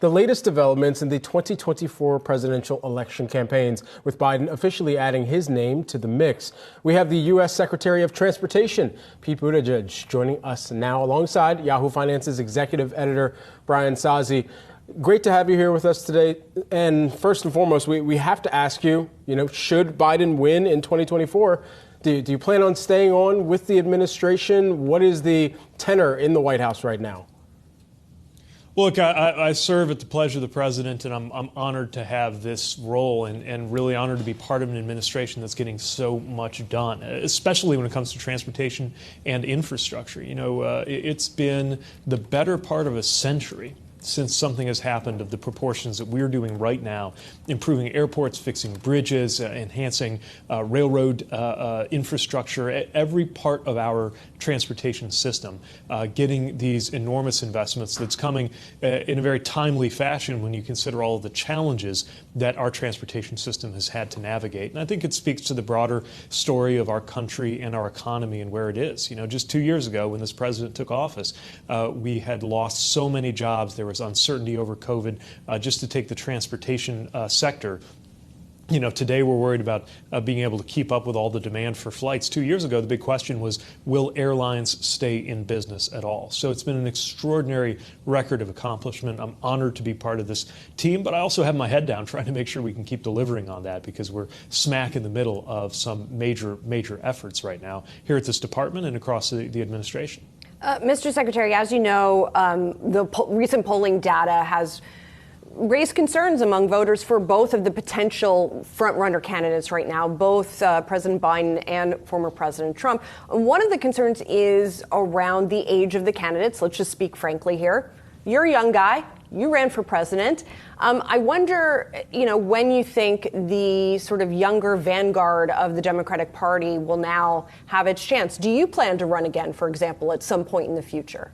The latest developments in the 2024 presidential election campaigns, with Biden officially adding his name to the mix. We have the U.S. Secretary of Transportation, Pete Buttigieg, joining us now alongside Yahoo Finance's executive editor, Brian Sozzi. Great to have you here with us today. And first and foremost, we have to ask you, should Biden win in 2024, do you plan on staying on with the administration? What is the tenor in the White House right now? Look, I serve at the pleasure of the president, and I'm honored to have this role and really honored to be part of an administration that's getting so much done, especially when it comes to transportation and infrastructure. It's been the better part of a century since something has happened of the proportions that we're doing right now, improving airports, fixing bridges, enhancing railroad infrastructure, every part of our transportation system, getting these enormous investments that's coming in a very timely fashion when you consider all of the challenges that our transportation system has had to navigate. And I think it speaks to the broader story of our country and our economy and where it is. Just 2 years ago when this president took office, we had lost so many jobs. There was uncertainty over COVID. Just to take the transportation sector, today we're worried about being able to keep up with all the demand for flights. 2 years ago, the big question was, will airlines stay in business at all? So it's been an extraordinary record of accomplishment. I'm honored to be part of this team, but I also have my head down trying to make sure we can keep delivering on that because we're smack in the middle of some major efforts right now here at this department and across the administration. Mr. Secretary, as you know, the recent polling data has raised concerns among voters for both of the potential front-runner candidates right now, both President Biden and former President Trump. One of the concerns is around the age of the candidates. Let's just speak frankly here. You're a young guy. You ran for president. I wonder, when you think the sort of younger vanguard of the Democratic Party will now have its chance. Do you plan to run again, for example, at some point in the future?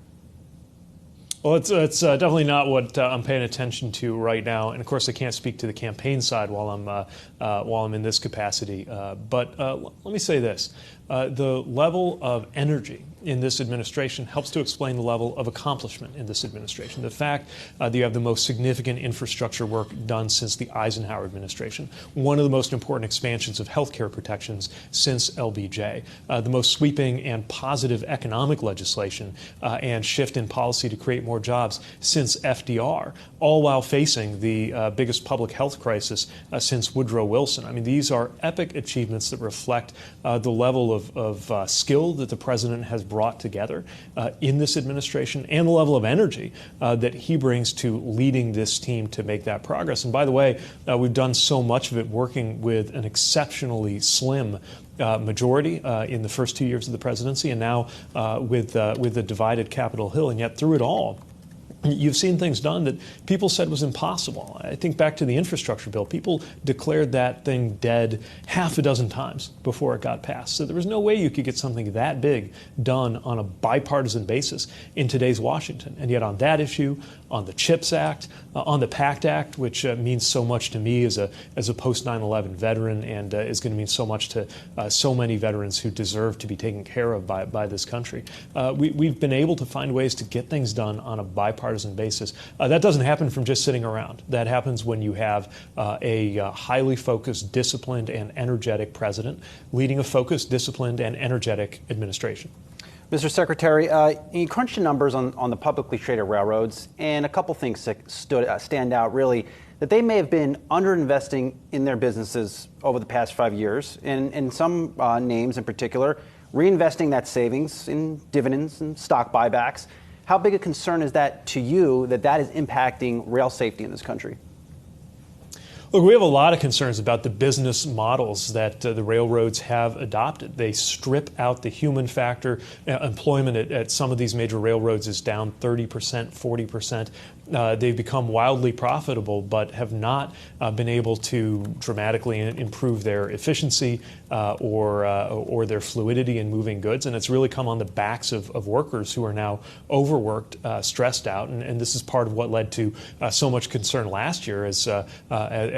Well, it's definitely not what I'm paying attention to right now, and of course, I can't speak to the campaign side while I'm in this capacity. But let me say this: the level of energy in this administration helps to explain the level of accomplishment in this administration. The fact that you have the most significant infrastructure work done since the Eisenhower administration, one of the most important expansions of health care protections since LBJ, the most sweeping and positive economic legislation and shift in policy to create more jobs since FDR, all while facing the biggest public health crisis since Woodrow Wilson. I mean, these are epic achievements that reflect the level of skill that the president has brought together in this administration and the level of energy that he brings to leading this team to make that progress. And by the way, we've done so much of it working with an exceptionally slim majority in the first 2 years of the presidency, and now with the divided Capitol Hill. And yet through it all, you've seen things done that people said was impossible. I think back to the infrastructure bill. People declared that thing dead half a dozen times before it got passed. So there was no way you could get something that big done on a bipartisan basis in today's Washington. And yet on that issue, on the CHIPS Act, on the PACT Act, which means so much to me as a post 9/11 veteran and is going to mean so much to so many veterans who deserve to be taken care of by this country. We've been able to find ways to get things done on a bipartisan basis. That doesn't happen from just sitting around. That happens when you have a highly focused, disciplined, and energetic president leading a focused, disciplined, and energetic administration. Mr. Secretary, you crunched the numbers on the publicly traded railroads, and a couple things stand out, really, that they may have been underinvesting in their businesses over the past 5 years, and some names in particular, reinvesting that savings in dividends and stock buybacks. How big a concern is that to you that is impacting rail safety in this country? Look, we have a lot of concerns about the business models that the railroads have adopted. They strip out the human factor. Employment at some of these major railroads is down 30%, 40%. They've become wildly profitable, but have not been able to dramatically improve their efficiency or their fluidity in moving goods. And it's really come on the backs of workers who are now overworked, stressed out. And this is part of what led to so much concern last year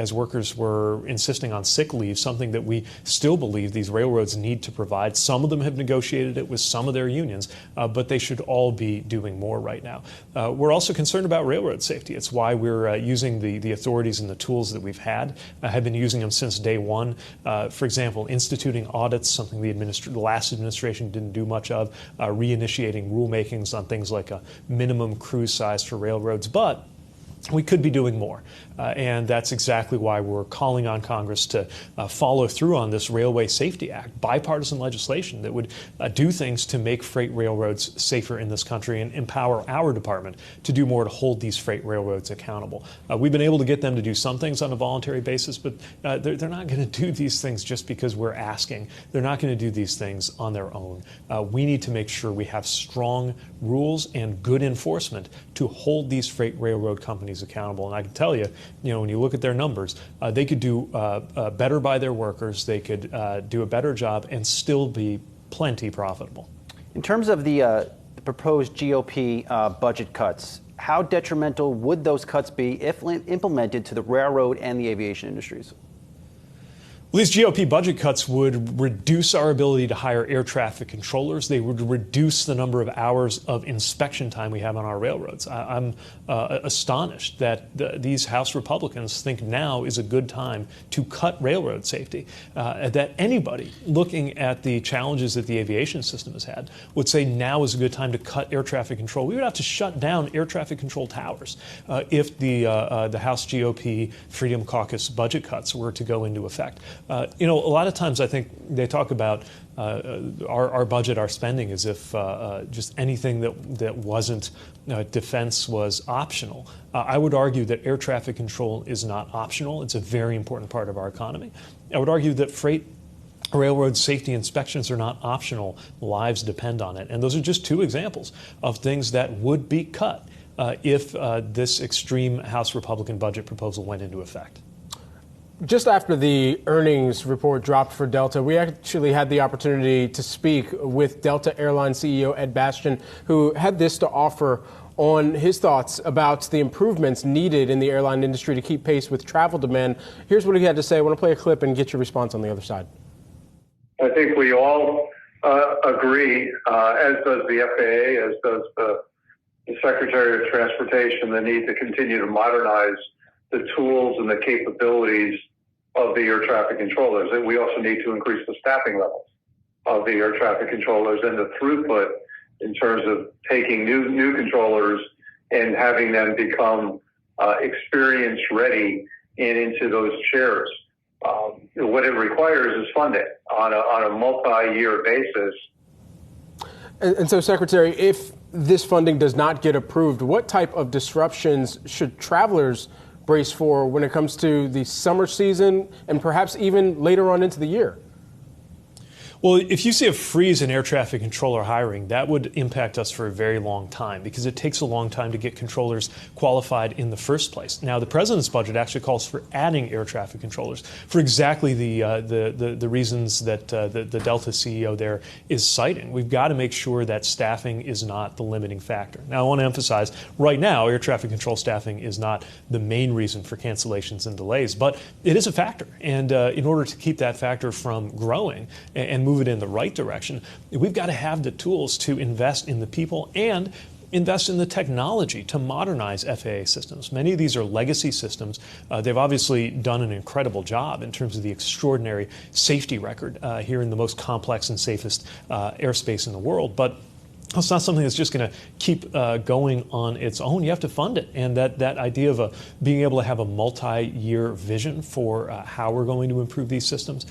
as workers were insisting on sick leave, something that we still believe these railroads need to provide. Some of them have negotiated it with some of their unions, but they should all be doing more right now. We're also concerned about rail railroad safety. It's why we're using the authorities and the tools that we've had. I have been using them since day one. For example, instituting audits, something the last administration didn't do much of, reinitiating rulemakings on things like a minimum crew size for railroads. But we could be doing more, and that's exactly why we're calling on Congress to follow through on this Railway Safety Act, bipartisan legislation that would do things to make freight railroads safer in this country and empower our department to do more to hold these freight railroads accountable. We've been able to get them to do some things on a voluntary basis, but they're not going to do these things just because we're asking. They're not going to do these things on their own. We need to make sure we have strong rules and good enforcement to hold these freight railroad companies accountable. And I can tell you, when you look at their numbers, they could do better by their workers. They could do a better job and still be plenty profitable. In terms of the proposed GOP budget cuts, how detrimental would those cuts be if implemented to the railroad and the aviation industries? Well, these GOP budget cuts would reduce our ability to hire air traffic controllers. They would reduce the number of hours of inspection time we have on our railroads. I'm astonished that these House Republicans think now is a good time to cut railroad safety, that anybody looking at the challenges that the aviation system has had would say now is a good time to cut air traffic control. We would have to shut down air traffic control towers if the House GOP Freedom Caucus budget cuts were to go into effect. A lot of times I think they talk about our budget, our spending, as if just anything that wasn't defense was optional. I would argue that air traffic control is not optional. It's a very important part of our economy. I would argue that freight railroad safety inspections are not optional. Lives depend on it. And those are just two examples of things that would be cut if this extreme House Republican budget proposal went into effect. Just after the earnings report dropped for Delta, we actually had the opportunity to speak with Delta Airlines CEO Ed Bastian, who had this to offer on his thoughts about the improvements needed in the airline industry to keep pace with travel demand. Here's what he had to say. I want to play a clip and get your response on the other side. I think we all agree, as does the FAA, as does the Secretary of Transportation, the need to continue to modernize the tools and the capabilities of the air traffic controllers. And we also need to increase the staffing levels of the air traffic controllers and the throughput in terms of taking new controllers and having them become experience ready and into those chairs. What it requires is funding on a multi-year basis. And so, Secretary, if this funding does not get approved, what type of disruptions should travelers brace for when it comes to the summer season and perhaps even later on into the year? Well, if you see a freeze in air traffic controller hiring, that would impact us for a very long time because it takes a long time to get controllers qualified in the first place. Now, the president's budget actually calls for adding air traffic controllers for exactly the reasons that the Delta CEO there is citing. We've got to make sure that staffing is not the limiting factor. Now, I want to emphasize, right now, air traffic control staffing is not the main reason for cancellations and delays, but it is a factor. And in order to keep that factor from growing and move it in the right direction, we've got to have the tools to invest in the people and invest in the technology to modernize FAA systems. Many of these are legacy systems. They've obviously done an incredible job in terms of the extraordinary safety record here in the most complex and safest airspace in the world. But it's not something that's just going to keep going on its own. You have to fund it. And that idea of being able to have a multi-year vision for how we're going to improve these systems,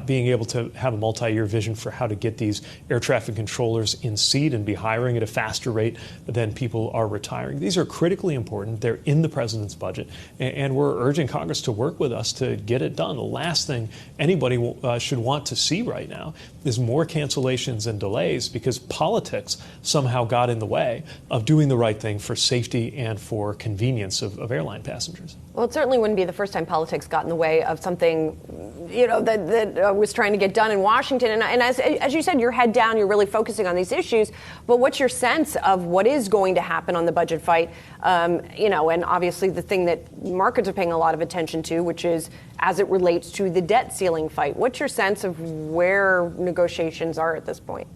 being able to have a multi-year vision for how to get these air traffic controllers in seat and be hiring at a faster rate than people are retiring. These are critically important. They're in the president's budget. And we're urging Congress to work with us to get it done. The last thing anybody should want to see right now is more cancellations and delays because politics somehow got in the way of doing the right thing for safety and for convenience of airline passengers. Well, it certainly wouldn't be the first time politics got in the way of something, that was trying to get done in Washington. And as you said, you're head down, you're really focusing on these issues. But what's your sense of what is going to happen on the budget fight? And obviously the thing that markets are paying a lot of attention to, which is as it relates to the debt ceiling fight. What's your sense of where negotiations are at this point?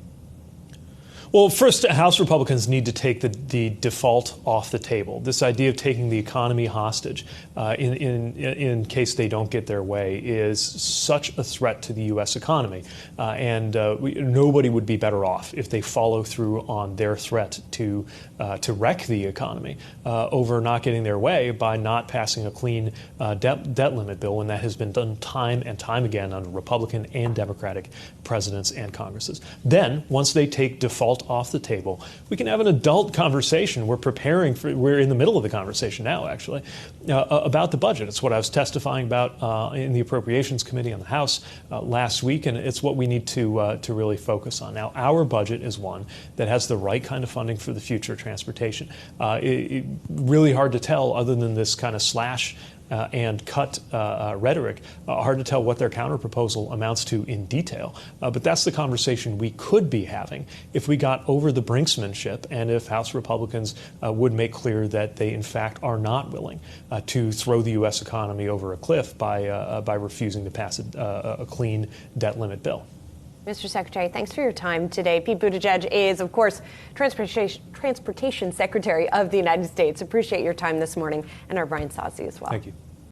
Well, first, House Republicans need to take the default off the table. This idea of taking the economy hostage in case they don't get their way is such a threat to the U.S. economy. Nobody would be better off if they follow through on their threat to wreck the economy over not getting their way by not passing a clean debt limit bill, when that has been done time and time again under Republican and Democratic presidents and Congresses. Then, once they take default off the table, we can have an adult conversation. We're in the middle of the conversation now, actually, about the budget. It's what I was testifying about in the Appropriations Committee on the House last week, and it's what we need to really focus on. Now, our budget is one that has the right kind of funding for the future of transportation. Really hard to tell, other than this kind of slash and cut rhetoric, hard to tell what their counterproposal amounts to in detail. But that's the conversation we could be having if we got over the brinksmanship and if House Republicans would make clear that they, in fact, are not willing to throw the U.S. economy over a cliff by refusing to pass a clean debt limit bill. Mr. Secretary, thanks for your time today. Pete Buttigieg is, of course, Transportation Secretary of the United States. Appreciate your time this morning, and our Brian Sozzi as well. Thank you.